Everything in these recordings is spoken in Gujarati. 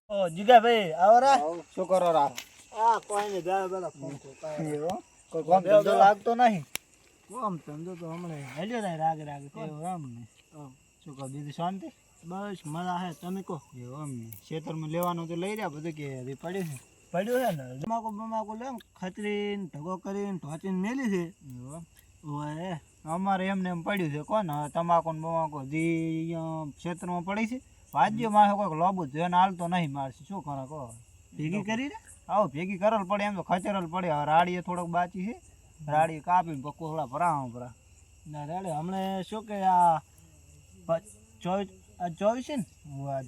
ઓ જીગા ભાઈ આવો રા શું કરો રા? કોઈ નહીં બેલા બેલા ફોન કો એવો કોઈ કામ ધંધો લાગતો નહીં. કોમ ધંધો તો હમણે હેલ્યો નહીં રાગે રાગે એવું એમ ને. શું કહો બીજું શાંતિ? બસ મજા હે તમે કહો એવું એમ ને. ખેતરમાં લેવાનું તો લઈ રહ્યા બધું કે હજી પડ્યું છે. પડ્યું છે ને તમાકુ બમાકુ લે ખતરીને ઢગો કરીને ઢોચીને મેલી છે એવું ઓય અમારે એમને એમ પડ્યું છે કોણ હવે તમાકુ ને બમાકુ હજી અહીંયા ક્ષેત્રમાં પડી છે. ભાજ્ય મારે કોઈક લોબુ જોઈને હાલતો નહીં મારશે શું કરે કહો. ભેગી કરી રે આવો ભેગી કરલ પડે એમ તો ખચરલ પડે. હવે રાડીએ થોડોક બાકી છે રાડી કાપીને કોહળા ભરાવા ભરા ના રેડે હમણે શું કે આ 24 છે ને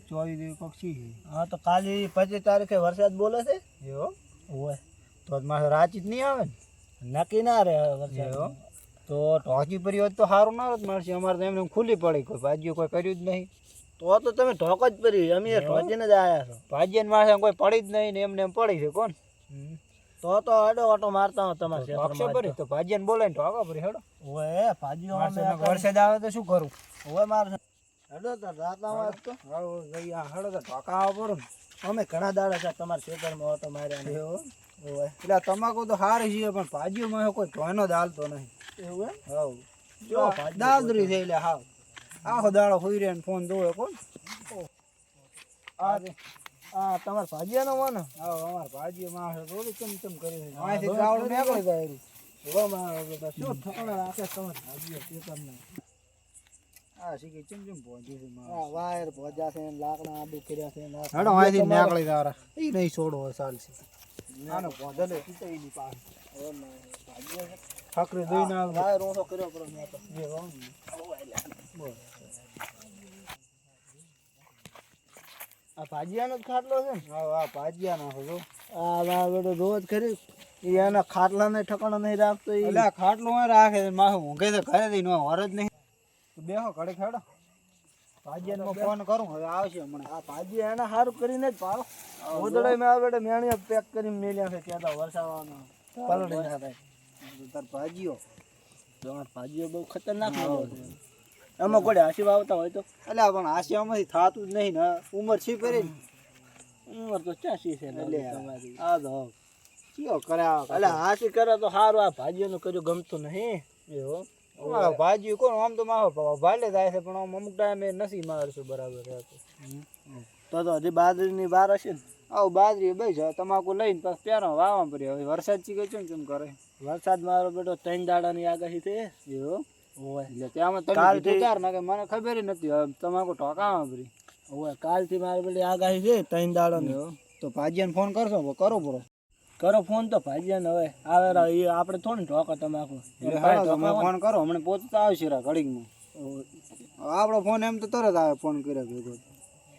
24 પક્ષી છે. હા તો કાલે 25 તારીખે વરસાદ બોલે છે એવો ઓય તો મારે રાચી જ નહીં આવે ને. નક્કી ના રે વરસાદ એવો તો ઢોકી પરી હોત તો સારું ના હોત મળશે. અમારે તો એમને ખુલ્લી પડી કોઈ ભાજ્યું કોઈ કર્યું જ નહીં. તો તમે ઢોક જ પડી અમે ઢોચીને જ આવ્યા છો ભાજ્યને મારે કોઈ પડી જ નહીં ને એમને એમ પડી છે કોણ. તો અડો ઓટો મારતા હો તમારે ઢોકશે પરી તો ભાજ્યને બોલાય ઢોકા પરી હેડો. ઓય ભાજીઓ વરસાદ આવે તો શું કરું. ઓય માર હેડો તો રાતના વાત તો હેડો તો ઢોકા આવો પડે ને. અમે ઘણા દાડા છે તમારા ખેતરમાં ઓટો માર્યા એવો ઓય એટલે તમાકુ તો સારી છે પણ ભાજીઓમાં કોઈ ધોનો દાલતો નહીં. એવું હાવ જો દાદરી થઈ એટલે હાવ આખો દાડો હોઈ રહ્યા ને ફોન જોવે કોણ. આ તમારા ભાજીયાનો મને હા અમારે ભાજીઓમાં થોડું ચમચમ કરી છે. અહીંથી ચાવડું નીકળી જાય એરી. શું ઠકણા રાખે તમારા ભાજીઓ ખેતરને હા શીખી ચમચમ પહોંચી છે આ વાયર ભોજા છે લાકડા આડુ કર્યા છે હેડો અહીંથી નીકળી જાય એ નહીં છોડવો ચાલશે. આનો ભોંધો લે પિતાઈની પાસે ભાજીઓ ઠકરી દઈને આવે વાયર ઓછો કર્યો પડે મેં તો આ ભાજીયાનો જ ખાટલો છે ને હા ભાજીયા નાખો છો. આ બેટો રોજ ખરી એના ખાટલાને ઠકાણા નહીં રાખતો એટલે આ ખાટલું હોય રાખે મારે ઊંઘે તો ઘરે થી નો વર જ નહીં. બેહો ઘડે ખેડો ભાજીયાનો ફોન કરું હવે આવશે હમણાં. આ ભાજી એને સારું કરીને જ ભાવ ઉદડે મેં આ બેટે મેણીઓ પેક કરીને મેલ્યા છે ત્યાં તો વરસાવાનો પલળી ના થાય તાર ભાજીઓ તમારે ભાજીઓ બહુ ખતરનાક છે એમાં કોઈ હાસી વાવતા હોય તો એટલે પણ આશિયામાંથી થતું જ નહીં ને ઉંમર છી કરી ઉંમર તો 84 છે એટલે તમારી આ તો ચિયો કર્યા એટલે હાસી કરે તો સારું આ ભાજીઓનું કર્યું ગમતું નહીં એવો ભાજી કોણ આમ તો મારો ભાલે થાય છે પણ આમ અમુક ટાઈમે નથી મારશું બરાબર તો હજી બાજરીની બાર હશે ને આવું બાજરી ભાઈ છે તમાકુ લઈને પછી પેરો વાવવા પડે. હવે વરસાદ ચીકે છે ને કેમ કરે વરસાદ મારો બેટો 3 દાડાની આગાહી છે એવો ઓય એટલે ત્યાં તમે જોતાર ના કે મને ખબર નથી હવે તમાકુ ઠોકાવા પડી. ઓય કાલથી મારી બેટી આગાહી છે 3 દાડાની તો ભાજીયાને ફોન કરશો કરો પૂરો કરો ફોન તો ભાજીયાને હવે આવે એ આપણે થોડી ઢોકા તમાકુ ફોન કરો હમણાં પહોંચતા આવશે રા ઘડીકમાં. આપણો ફોન એમ તો તરત આવે ફોન કર્યા ભેગો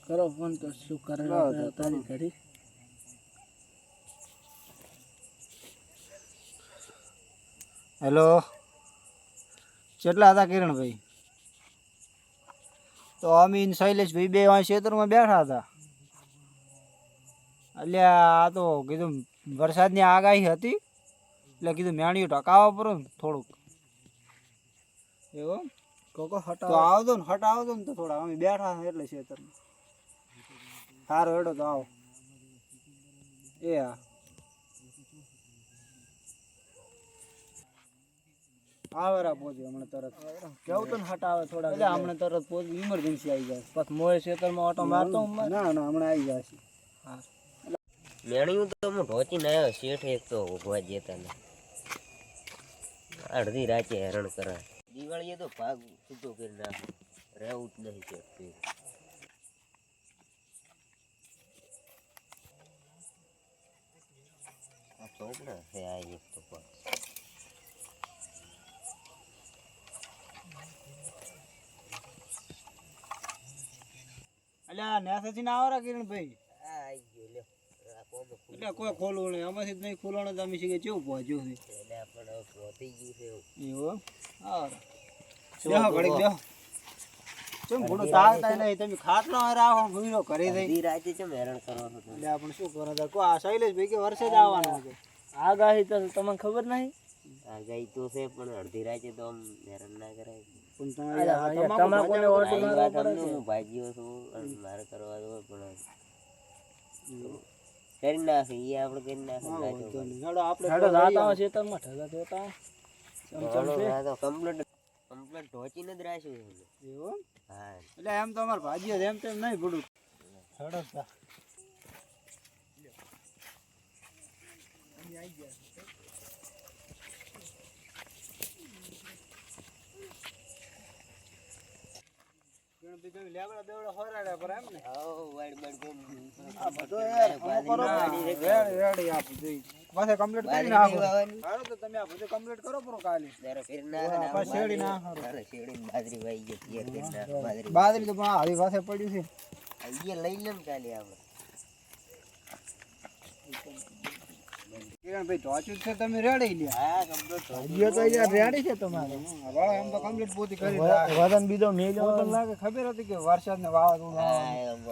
કરો ફોન તો શું કરે તારી ઘડી હેલો કેટલા હતા કિરણભાઈ? તો અમીન શૈલેષભાઈ બે વાં ક્ષેત્રમાં બેઠા હતા. એટલે આ તો કીધું વરસાદની આગાહી હતી એટલે કીધું મેણીઓ ઢકાવવા પડે ને થોડુંક એવું કોકો તો હટાવ આવતો ને હટાવતો ને તો થોડા અમે બેઠા હતા એટલે ક્ષેત્રમાં. સારો હેડો તો આવો એ હા આવેરા પહોંચી હમણાં તરત કેવું તો ને હટાવે થોડા એટલે હમણાં તરત પહોંચી ઇમરજન્સી આવી જાય. પછી મોય ખેતરમાં ઓટો મારતો ના ના હમણાં આવી જશે. મેણ્યું તો હું ઢોચીને આવ્યો શેઠ એક તો ઉભા જતા ને અડધી રાતે હેરાન કરે. દિવાળીએ તો ભાગ છૂટો કરી નાખે રહેવું જ નહીં શેઠ. આ ચોપડા છે આ એક તો પણ એટલે આ નેસાથી ના આવરા કિરણભાઈ આ આવી ગયો લ્યો. આ કોમે એટલે કોઈ ખોલવું નહીં આમાંથી જ નહીં ખોલવાનું તો અમે શીખે કેવું પહોંચ્યું છે એટલે આપણે પહોંચી ગયું છે એવું. એવું આવરા બેહો ઘડીક બેહો ચમ ઘણું તાળતા નહીં તમે ખાટલો રાખો ભૂરો કરે થઈ અડધી રાતે ચમ હેરાન કરવાનું હતું. એટલે આપણે શું કરો તો આ શૈલેષભાઈ કે વરસાદ આવવાનો છે. આગાહી તો તમને ખબર નહીં આગાહી તો છે પણ અડધી રાતે તો આમ હેરાન ના કરાય. પણ તમાકુને ઓટો મારી વાત સમજો, હું ભાજીઓ છું અને મારે કરવા દો પણ કરી નાખે ઈ આપણે કરી નાખે હેડો આપણે હેડો જાતા હોય ખેતરમાં ઠગા દેતા કમ્પ્લીટ ઢોચીને જ રાખ્યું છે. એવું હા એટલે એમ તો અમારે ભાજીઓ એમ તેમ નહીં પડું હેડો તા લેવડા બેવડા હોરાડ્યા પર એમ ને આવો વાડ બાડ કોમ આ બધો યાર અમુક કરો રેડી આપું જોઈ પાછા કમ્પ્લીટ કરી નાખો હાલો તો તમે આ બધું કમ્પ્લીટ કરો પૂરો કાલે દારો ફેર નાખે ને પાછા શેરડી નાખો દારો શેરડી બાજરી વાઈ ગઈ તૈયાર કરી નાખ બાજરી બાજરી તો પણ આવી પાસે પડ્યું છે અહીંયા લઈ લે ને કાલે આપણે કિરણ ભાઈ ઢોચું છે તમે રેડી લ્યો હા કમ્પ્લીટ ભાજીઓ તો યાર રેડી છે તમારે વાહ એમ તો કમ્પ્લીટ પોતી કરી વજન બીજો મેલ્યો તો લાગે ખબર હતી કે વરસાદ ને વાવાઝોડું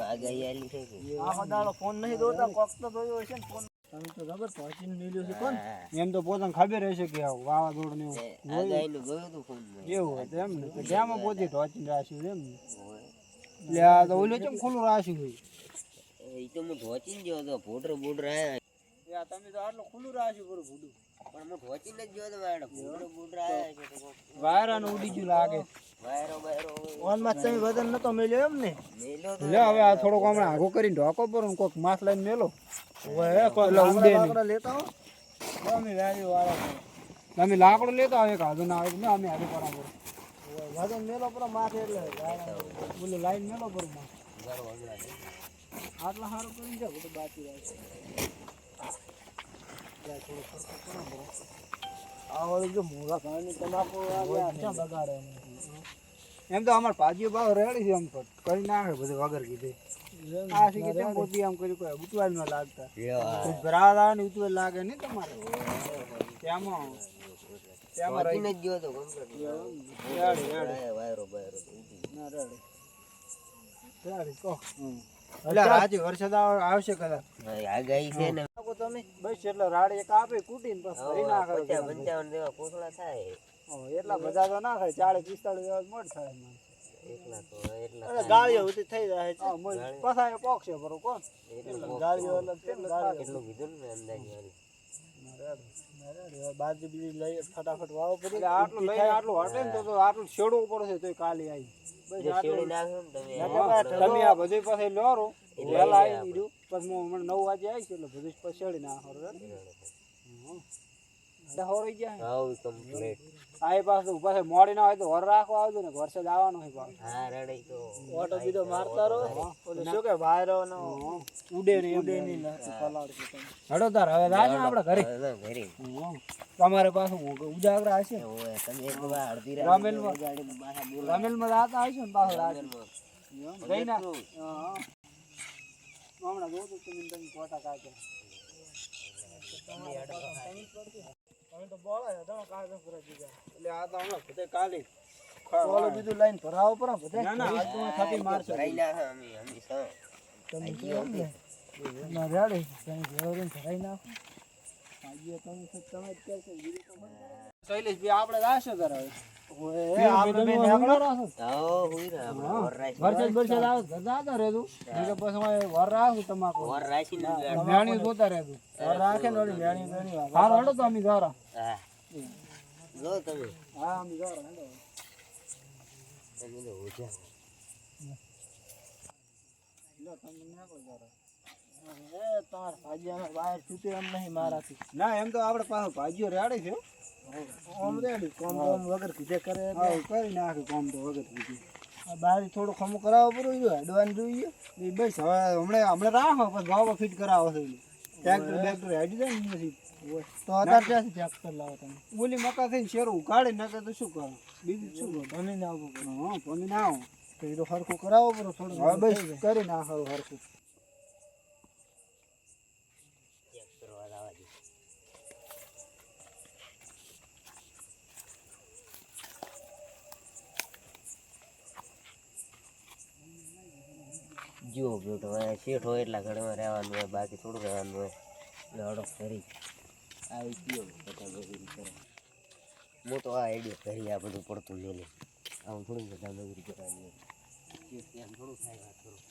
આગાહી આલી છે કે આખો દાડો ફોન નહીં દોતા કોક તો જોયો હશે ને ફોન તમે તો ખબર પહોંચીને મેલ્યો છે કોણ એમ તો પોતાને ખબર હશે કે વાવાઝોડું ને આગાહીનું ગયું હતું ફોનમાં એવું હતું એમ ને તો જ્યાં પોતી ઢોચીને રાખ્યું એમ ને એટલે આ તો ઓલું કેમ ખુલ્લું રાખ્યું હોય એ તો હું ઢોચીને ગયો હતો ભોડર આયા તમે તો આટલું ખુલ્લું રાખ્યું પૂરું ભૂડું પણ હું ઢોચીને જ ગયો હતો વાડ ભોડર આયા છે તો વાયરાનું ઉડી ગયું લાગે વાયરો ઓન માં તમે વજન નતો મેલ્યો એમ ને મેલો તો લે હવે આ થોડોક હમણાં આગો કરીને ઢોકો પર કોઈક માસ લઈને મેલો ઓય કોઈ એટલે ઉડે નહીં. લાકડા લેતા હો અમે વેરી વાળા તમે લાકડું લેતા આવે કાધું ના આવે ને અમે આજે બરાબર ઓય વજન મેલો પર માથે એટલે બોલે લાઈન મેલો પર માં ઘર વગડા છે આટલા સારું કરીને જાવ બધું બાકી રહે આ વાળું જો મોગા ખાવાની તમાકુ ક્યાં બગાડે એમ તો અમાર ભાજીઓ ભાવ રેડી છે એમ તો કરી નાખે બધું વગર કીધે આ શીખે તેમ પોતી આમ કરી કોઈ ઉતવાલ ન લાગતા ભરાવા ને ઉતવાલ લાગે નહીં તમારે તેમાં ઢોચીને જ ગયો હતો કમ્પ્લીટ વાયરો ના રેડી રેડી કહો એટલે આજે વરસાદ આવશે કદાચ આગાહી છે ને તમે બસ એટલે રાડ એક આપે કૂટીને બસ ભરી નાખે 55 જેવા કોથળા થાય એટલા બધા તો ના થાય 40 45 જેવા મોડ થાય એટલા ગાળીઓ ઉતી થઈ જાય છે પસાય પોકશે બરો કોણ ગાળીઓ અલગ છે ને ગાળીઓ એટલું કીધું ને અંદાજે વાળી બાજુ બીજી લઈ ફટાફટ વાવો પડી એટલે આટલું લઈને આટલું હટે ને તો આટલું છેડવું પડશે તોય કાલે આવી બસ જે આટલું શેરડી નાખો ને તમે તમે આ બધું પછી લોરો વહેલા આવી ગયું પછી હું હમણાં 9 વાગે આવીશ એટલે બધું પછી શેરડી નાખો હોરી ગયા હાવ કમ્પ્લીટ આ પાછું પાછું મોડી ના હોય તો વર રાખવા આવજો ને વરસાદ આવવાનો હોય પાછો હા રેડી તો ઓટો બીજો મારતા રહો ઓલે શું કે વાયરો નો ઉડે ને ઉડે ની નથી પલાળ છે તમે હડો તાર હવે રાજ આપણે ઘરે ઘરે તમારે પાછું ઉજાગરા હશે ઓય તમે એક વાર અડધી રામેલમાં ગાડી બહાર બોલ રામેલમાં રાતા આવશે ને પાછો રાજ ગઈ ના રામેલમાં. હમણાં જોઉં તમે ફોટા કાઢો તમે તો બોલા તમે કાઢો પૂરા દીધા એટલે આ તો હમણાં બધે કાલે ઓલો બીજું લાઈન ભરાવો પર બધે ના ના આજ તો થતી મારશે ભરાઈ નાખે અમે સૌ તમે કેમ ને ના રેડી તમે ઘેરોને ભરાઈ નાખો આજે તમે તમે જ કહેશો બીજું તો શૈલેષ ભાઈ આપણે જાશે તારે ઓય આપણે બે નેકળો રાખો આવો હુઈ ને આપણે વર રાશી વરસાદ વરસાદ આવે જાતા રહેતું બીજો પછી વર રાખું તમાકુ વર રાશી ને મેણી જોતા રહેતું વર રાખે ને ઓલી મેણી મેણી હારો હડો તો અમે ઘર હા જો તમે હા અમે ઘર હડો તમે તો ઉજા લો તમે નાખો ઘર એ તમાર ભાજીયા બહાર છૂટે એમ નહીં મારાથી ના એમ તો આપણે પાસે ભાજીઓ રેડી છે ઓમ રેડી કોમ કોમ વગર કીધે કરે હા કરી નાખે કોમ તો વગર કીધું બહાર થોડું ખમું કરાવવો પડ્યું જોઈએ અડવાન જોઈએ એ બસ હવે હમણાં રાખો પછી ભાવ ફિટ કરાવો છે ટ્રેક્ટર બેક્ટર હેડી જાય ને પછી તો અત્યારે ક્યાંથી ટ્રેક્ટર લાવો તમે ઓલી મકા થઈને શેરું ઉકાળી નાખે તો શું કરો બીજું શું કરો ભમીને આવવું પડે હા પમી ના આવો તો એ તો હરખું કરાવવો પડે થોડું હવે બસ કરી નાખો હરખું ચેક કરવા લાવા દે જો બેટો હવે શેઠ હોય એટલા ઘરમાં રહેવાનું હોય બાકી થોડું રહેવાનું હોય લડો ફરી આવી ગયો બધા મજૂરી કરે હું તો આ આઈડિયા કરી આ બધું પડતું મેલે આવું થોડું બધા મજૂરી કરવાની હોય. એ ત્યાં થોડું થાય વાત થોડું